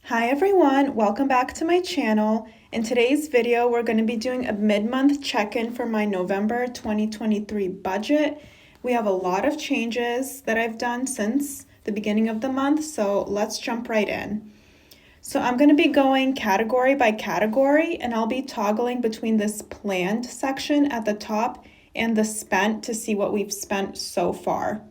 Hi everyone, welcome back to my channel. In today's video, we're going to be doing a mid-month check-in for my November 2023 budget. We have a lot of changes that I've done since the beginning of the month, so let's jump right in. So I'm going to be going category by category, and I'll be toggling between this planned section at the top and the spent to see what we've spent so far.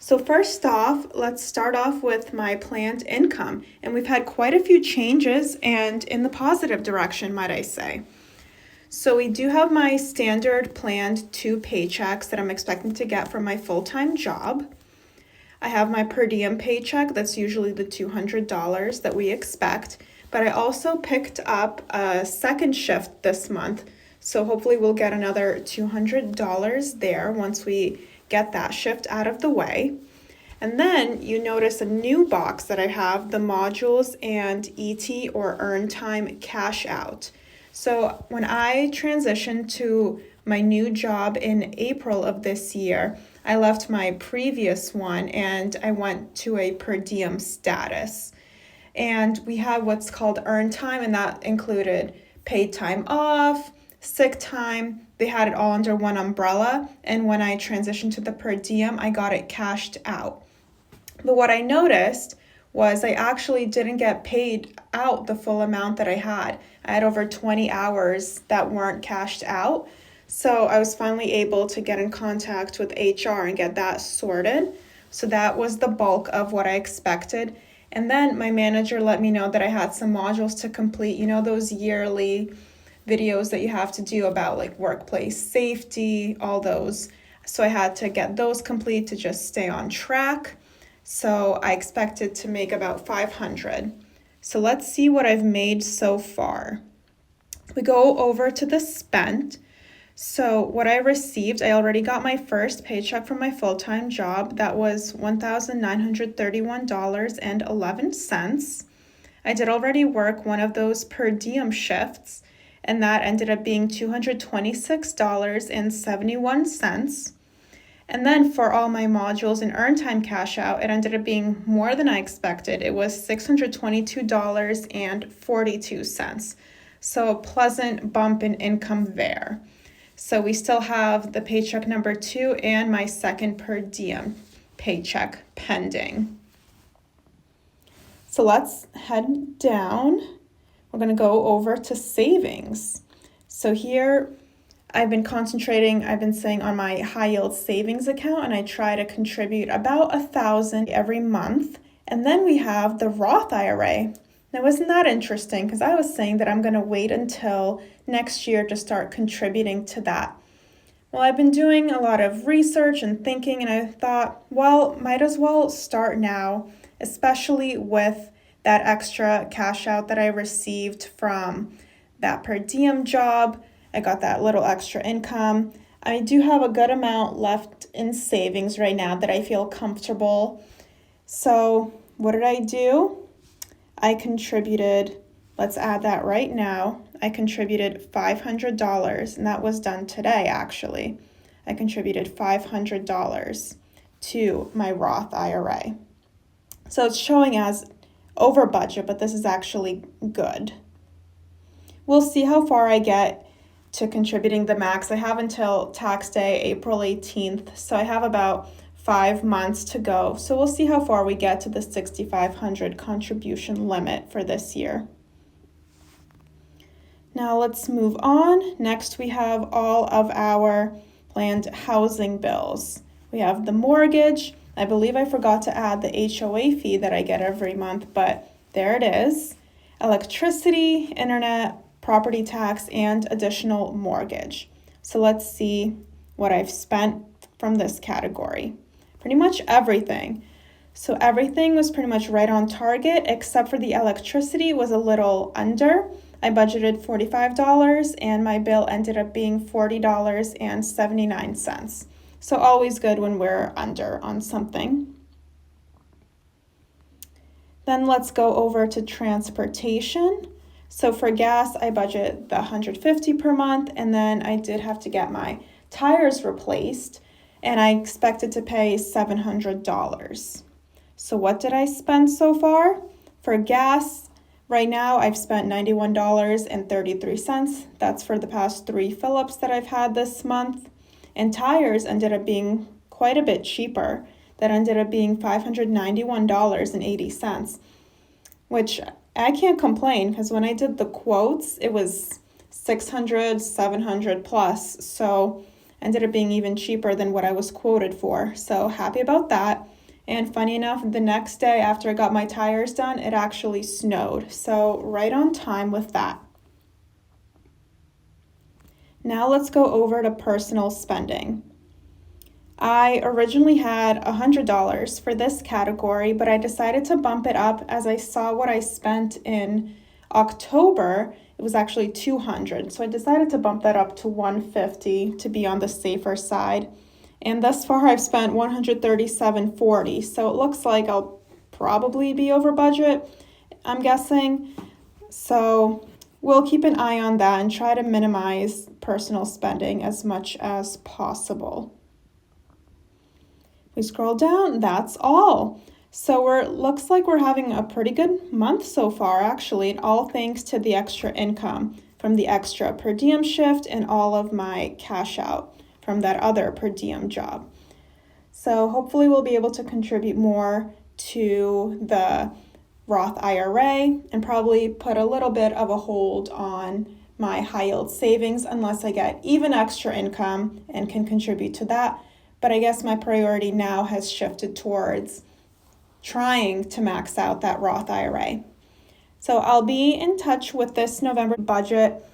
So first off, let's start off with my planned income. And we've had quite a few changes and in the positive direction, might I say. So we do have my standard planned 2 paychecks that I'm expecting to get from my full-time job. I have my per diem paycheck, that's usually the $200 that we expect. But I also picked up a second shift this month. So hopefully we'll get another $200 there once we get that shift out of the way. And then you notice a new box that I have, the modules and ET or earn time cash out. So when I transitioned to my new job in April of this year, I left my previous one and I went to a per diem status. And we have what's called earn time, and that included paid time off, sick time. They had it all under one umbrella, and when I transitioned to the per diem, I got it cashed out. But what I noticed was I actually didn't get paid out the full amount that I had. I had over 20 hours that weren't cashed out. So I was finally able to get in contact with HR and get that sorted. So that was the bulk of what I expected. And then my manager let me know that I had some modules to complete, you know, those yearly videos that you have to do about like workplace safety, all those. So I had to get those complete to just stay on track. So I expected to make about 500. So let's see what I've made so far. We go over to the spent. So what I received, I already got my first paycheck from my full-time job. That was $1,931.11. I did already work one of those per diem shifts, and that ended up being $226.71. And then for all my modules and earn time cash out, it ended up being more than I expected. It was $622.42. So a pleasant bump in income there. So we still have the paycheck number 2 and my second per diem paycheck pending. So let's head down. We're going to go over to savings. So here I've been saying on my high yield savings account, and I try to contribute about $1,000 every month. And then we have the Roth IRA. Now, isn't that interesting? Because I was saying that I'm going to wait until next year to start contributing to that. Well, I've been doing a lot of research and thinking, and I thought, well, might as well start now, especially with that extra cash out that I received from that per diem job. I got that little extra income. I do have a good amount left in savings right now that I feel comfortable. So what did I do? I contributed, let's add that right now. I contributed $500, and that was done today actually. I contributed $500 to my Roth IRA. So it's showing as over budget, but this is actually good. We'll see how far I get to contributing the max. I have until tax day, April 18th, so I have about 5 months to go. So we'll see how far we get to the $6,500 contribution limit for this year. Now let's move on. Next, we have all of our planned housing bills. We have the mortgage. I believe I forgot to add the HOA fee that I get every month, but there it is. Electricity, internet, property tax, and additional mortgage. So let's see what I've spent from this category. Pretty much everything. So everything was pretty much right on target, except for the electricity was a little under. I budgeted $45 and my bill ended up being $40.79. So always good when we're under on something. Then let's go over to transportation. So for gas, I budget the $150 per month, and then I did have to get my tires replaced, and I expected to pay $700. So what did I spend so far? For gas, right now I've spent $91.33. That's for the past 3 fill-ups that I've had this month. And tires ended up being quite a bit cheaper. That ended up being $591.80, which I can't complain because when I did the quotes, it was 600, 700 plus. So ended up being even cheaper than what I was quoted for. So happy about that. And funny enough, the next day after I got my tires done, it actually snowed. So right on time with that. Now let's go over to personal spending. I originally had $100 for this category, but I decided to bump it up as I saw what I spent in October. It was actually $200. So I decided to bump that up to $150 to be on the safer side. And thus far I've spent $137.40. So it looks like I'll probably be over budget, I'm guessing. So we'll keep an eye on that and try to minimize personal spending as much as possible. We scroll down, that's all. So looks like we're having a pretty good month so far, actually, and all thanks to the extra income from the extra per diem shift and all of my cash out from that other per diem job. So hopefully we'll be able to contribute more to the Roth IRA and probably put a little bit of a hold on my high yield savings unless I get even extra income and can contribute to that. But I guess my priority now has shifted towards trying to max out that Roth IRA. So I'll be in touch with this November budget.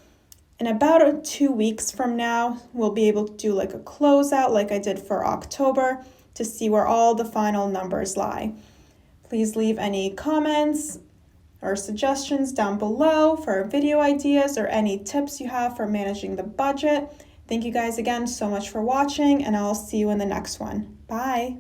In about 2 weeks from now, we'll be able to do like a closeout like I did for October to see where all the final numbers lie. Please leave any comments or suggestions down below for video ideas or any tips you have for managing the budget. Thank you guys again so much for watching, and I'll see you in the next one. Bye.